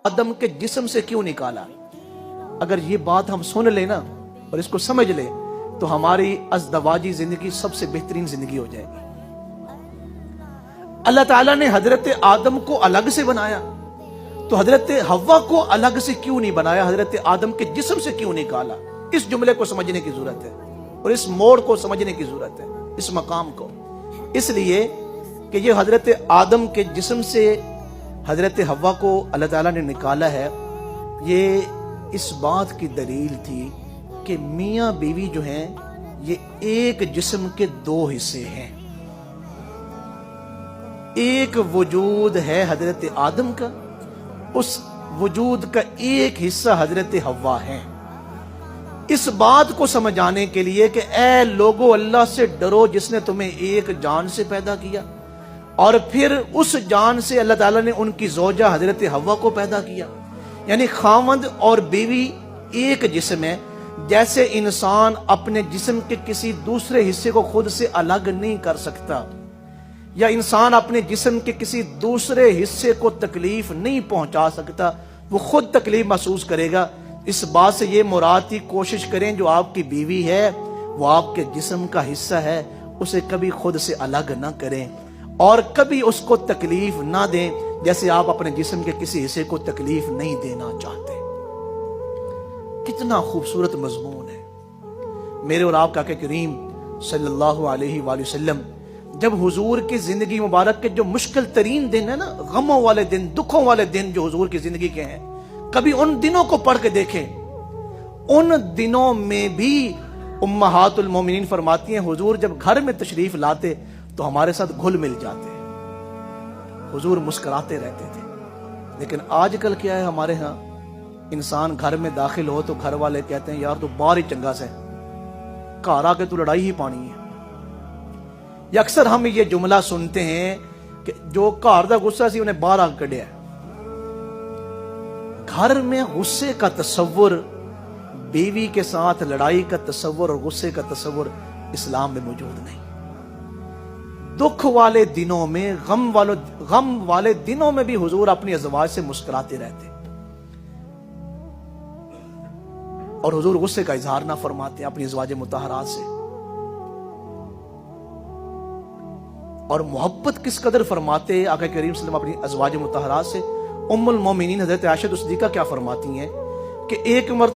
आदम के जिस्म से क्यों निकाला। अगर ये बात हम सुन लेना और इसको समझ ले तो हमारी अज़दवाजी जिंदगी सबसे बेहतरीन जिंदगी हो जाएगी। अल्लाह ताला ने हजरत आदम को अलग से बनाया तो हजरत हव्वा को अलग से क्यों नहीं बनाया, हजरत आदम के जिस्म से क्यों निकाला। इस जुमले को समझने की जरूरत है और इस मोड़ को समझने की जरूरत है, इस मकाम को। इसलिए कि ये हजरत आदम के जिस्म से हजरत हव्वा को अल्लाह ताला ने निकाला है, ये इस बात की दलील थी कि मियाँ बीवी जो हैं ये एक जिस्म के दो हिस्से हैं। एक वजूद है हजरत आदम का, उस वजूद का एक हिस्सा हजरत हव्वा है। इस बात को समझाने के लिए कि ऐ लोगो अल्लाह से डरो जिसने तुम्हें एक जान से पैदा किया और फिर उस जान से अल्लाह ताला ने उनकी ज़ौजा हजरत हव्वा को पैदा किया। यानी खामद और बीवी एक जिस्म है। जैसे इंसान अपने जिस्म के किसी दूसरे हिस्से को खुद से अलग नहीं कर सकता या इंसान अपने जिस्म के किसी दूसरे हिस्से को तकलीफ नहीं पहुंचा सकता, वो खुद तकलीफ महसूस करेगा। इस बात से ये मुराद की कोशिश करें जो आपकी बीवी है वो आपके जिस्म का हिस्सा है, उसे कभी खुद से अलग ना करें और कभी उसको तकलीफ ना दें जैसे आप अपने जिस्म के किसी हिस्से को तकलीफ नहीं देना चाहते। कितना खूबसूरत मजमून है। मेरे और आपका आका करीम सल्लल्लाहु अलैहि वसल्लम जब हुजूर की जिंदगी मुबारक के जो मुश्किल तरीन दिन है ना, गमों वाले दिन, दुखों वाले दिन जो हुजूर की जिंदगी के हैं, कभी उन दिनों को पढ़ के देखें। उन दिनों में भी उम्महातुल मोमिनीन फरमाती हैं हुजूर जब घर में तशरीफ लाते तो हमारे साथ घुल मिल जाते, हुजूर मुस्कुराते रहते थे। लेकिन आजकल क्या है हमारे यहाँ, इंसान घर में दाखिल हो तो घर वाले कहते हैं यार तू बाहर ही चंगा से, घर आके तू लड़ाई ही पानी है। या अक्सर हम ये जुमला सुनते हैं कि जो घर का गुस्सा सी उन्हें बाहर आके कढ़िया। घर में गुस्से का तस्वुर, बीवी के साथ लड़ाई का तस्वुर और गुस्से का तस्वुर इस्लाम में मौजूद नहीं। दुख वाले दिनों में, गम वाले दिनों में भी हुजूर अपनी अज़वाज से मुस्कुराते रहते और हुजूर गुस्से का इजहार ना फरमाते अपनी अज़वाज मुतहरात से। और मोहब्बत किस कदर फरमाते आका करीम सल्लल्लाहु अलैहि वसल्लम अपनी अज़वाज मुतहरात से। उम्मुल मोमिनीन हज़रत आयशा सिद्दीक़ा क्या फरमाती हैं कि एक मर्तबा